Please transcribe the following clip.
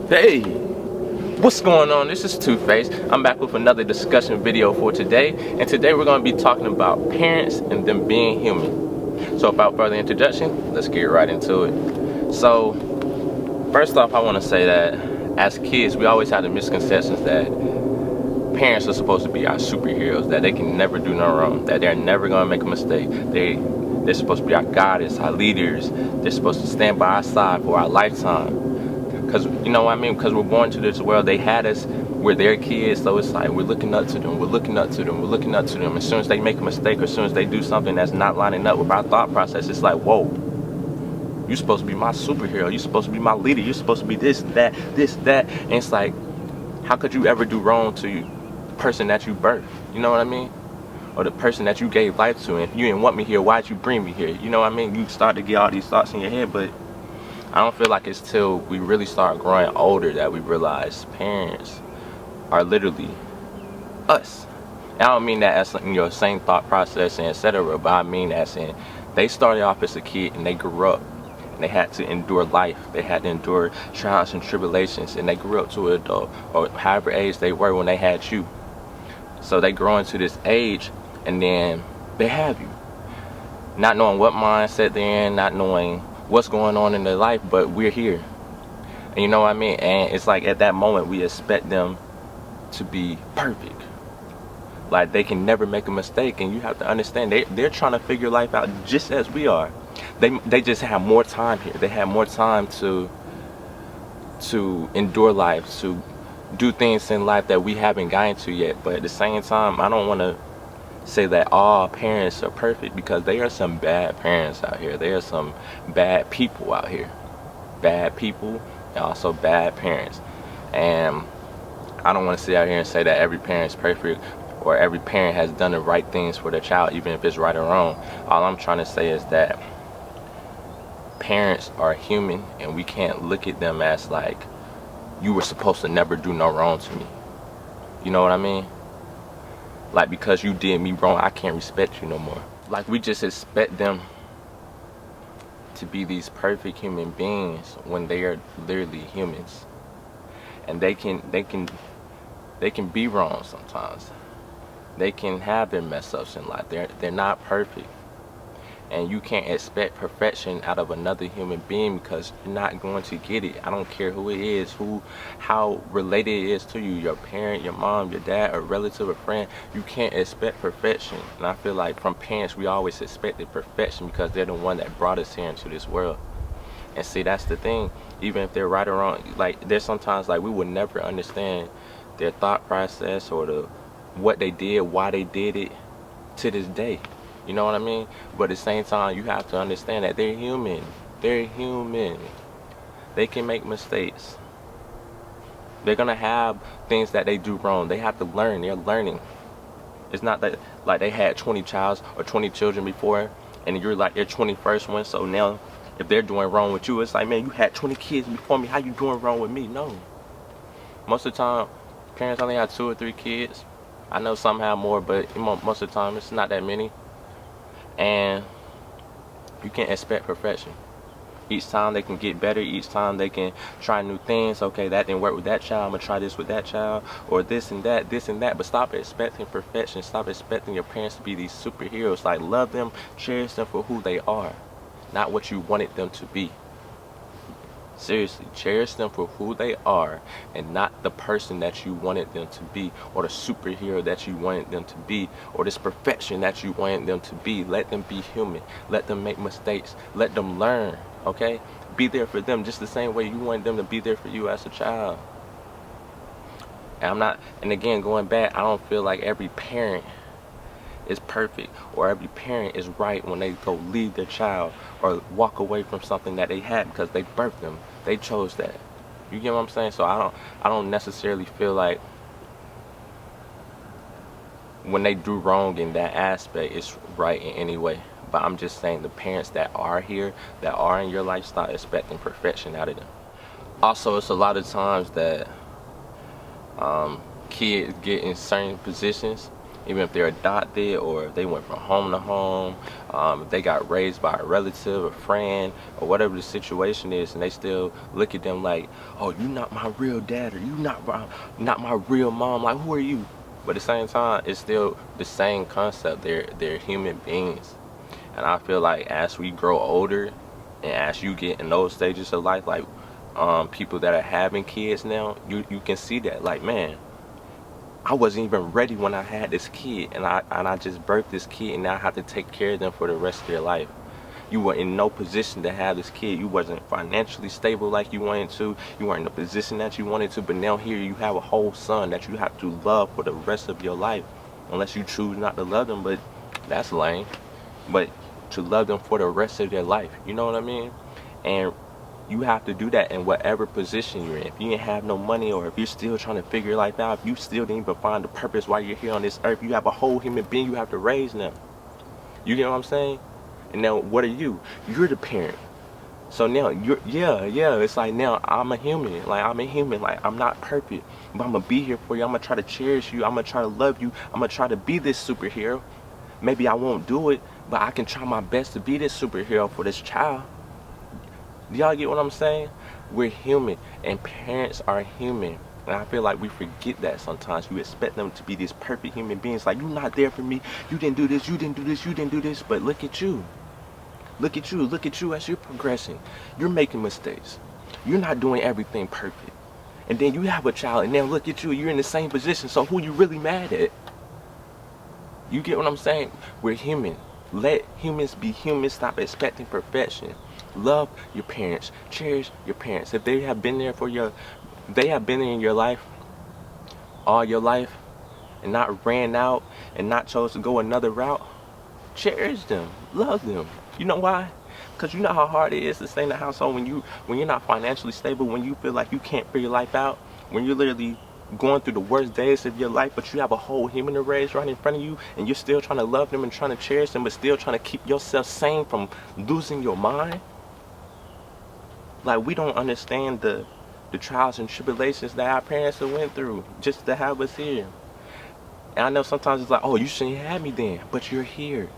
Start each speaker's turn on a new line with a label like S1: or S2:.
S1: Hey, what's going on? This is Two-Face. I'm back with another discussion video for today, and today we're going to be talking about parents and them being human. So without further introduction, let's get right into it. So first off, I want to say that as kids, we always have the misconceptions that parents are supposed to be our superheroes, that they can never do no wrong, that they're never going to make a mistake. They're supposed to be our guides, our leaders. They're supposed to stand by our side for our lifetime. Because, you know what I mean? Because we're born to this world, they had us, we're their kids, so it's like we're looking up to them, we're looking up to them, we're looking up to them. As soon as they make a mistake, or as soon as they do something that's not lining up with our thought process, it's like, whoa, you're supposed to be my superhero, you're supposed to be my leader, you're supposed to be this, that, and it's like, how could you ever do wrong to the person that you birthed? You know what I mean? Or the person that you gave life to, and you didn't want me here, why'd you bring me here? You know what I mean? You start to get all these thoughts in your head, but I don't feel like it's till we really start growing older that we realize parents are literally us. And I don't mean that as in your same thought process and etc., but I mean as in they started off as a kid and they grew up and they had to endure life. They had to endure trials and tribulations, and they grew up to an adult or however age they were when they had you. So they grow into this age and then they have you. Not knowing what mindset they're in, not knowing what's going on in their life, but we're here. And you know what I mean? And it's like at that moment we expect them to be perfect. Like they can never make a mistake, and you have to understand they're trying to figure life out just as we are. They just have more time here. They have more time to endure life, to do things in life that we haven't gotten to yet. But at the same time, I don't want to say that all parents are perfect, because there are some bad parents out here. There are some bad people out here. Bad people and also bad parents. And I don't want to sit out here and say that every parent is perfect or every parent has done the right things for their child, even if it's right or wrong. All I'm trying to say is that parents are human, and we can't look at them as like, you were supposed to never do no wrong to me. You know what I mean? Like, because you did me wrong, I can't respect you no more. Like, we just expect them to be these perfect human beings when they are literally humans. And they can be wrong sometimes. They can have their mess ups in life. They're not perfect. And you can't expect perfection out of another human being, because you're not going to get it. I don't care who it is, how related it is to you, your parent, your mom, your dad, a relative, a friend. You can't expect perfection. And I feel like from parents, we always expected perfection because they're the one that brought us here into this world. And see, that's the thing. Even if they're right or wrong, like there's sometimes like we will never understand their thought process or what they did, why they did it to this day. You know what I mean? But at the same time, you have to understand that they're human. They're human. They can make mistakes. They're gonna have things that they do wrong. They have to learn. They're learning. It's not that like they had 20 childs or 20 children before, and you're like their 21st one. So now, if they're doing wrong with you, it's like, man, you had 20 kids before me. How you doing wrong with me? No. Most of the time, parents only have 2 or 3 kids. I know some have more, but most of the time, it's not that many. And you can't expect perfection. Each time they can get better, each time they can try new things. Okay, that didn't work with that child, I'm gonna try this with that child, or this and that. But stop expecting perfection. Stop expecting your parents to be these superheroes. Like, love them, cherish them for who they are, not what you wanted them to be. Seriously, cherish them for who they are, and not the person that you wanted them to be, or the superhero that you wanted them to be, or this perfection that you wanted them to be. Let them be human. Let them make mistakes. Let them learn, okay? Be there for them just the same way you wanted them to be there for you as a child. And again, going back, I don't feel like every parent is perfect or every parent is right when they go leave their child or walk away from something that they had because they birthed them. They chose that. You get what I'm saying? So I don't necessarily feel like when they do wrong in that aspect it's right in any way. But I'm just saying, the parents that are here, that are in your lifestyle, expecting perfection out of them. Also, it's a lot of times that kids get in certain positions even if they're adopted or if they went from home to home, if they got raised by a relative, a friend, or whatever the situation is, and they still look at them like, oh, you not my real dad, or you not my real mom. Like, who are you? But at the same time, it's still the same concept. They're human beings, and I feel like as we grow older, and as you get in those stages of life, like people that are having kids now, you can see that, like, man, I wasn't even ready when I had this kid, and I just birthed this kid, and now I have to take care of them for the rest of their life. You were in no position to have this kid. You wasn't financially stable like you wanted to. You weren't in the position that you wanted to. But now here you have a whole son that you have to love for the rest of your life, unless you choose not to love them. But that's lame. But to love them for the rest of their life, you know what I mean? And you have to do that in whatever position you're in. If you didn't have no money, or if you're still trying to figure your life out, if you still didn't even find the purpose why you're here on this earth, you have a whole human being. You have to raise them. You get what I'm saying? And now what are you? You're the parent. So now yeah, it's like, now I'm a human. Like, I'm a human. Like, I'm not perfect, but I'm gonna be here for you. I'm gonna try to cherish you. I'm gonna try to love you. I'm gonna try to be this superhero. Maybe I won't do it, but I can try my best to be this superhero for this child. Do y'all get what I'm saying? We're human, and parents are human. And I feel like we forget that sometimes. You expect them to be these perfect human beings. Like, you're not there for me. You didn't do this. You didn't do this. You didn't do this. But look at you. Look at you. Look at you as you're progressing. You're making mistakes. You're not doing everything perfect. And then you have a child, and then look at you. You're in the same position. So who you really mad at? You get what I'm saying? We're human. Let humans be humans. Stop expecting perfection. Love your parents. Cherish your parents. If they have been there for they have been in your life all your life, and not ran out and not chose to go another route, cherish them. Love them. You know why? Because you know how hard it is to stay in the household when you're not financially stable, when you feel like you can't figure your life out, when you're literally going through the worst days of your life, but you have a whole human to raise right in front of you, and you're still trying to love them and trying to cherish them, but still trying to keep yourself sane from losing your mind. Like, we don't understand the trials and tribulations that our parents have went through just to have us here. And I know sometimes it's like, oh, you shouldn't have me then, but you're here.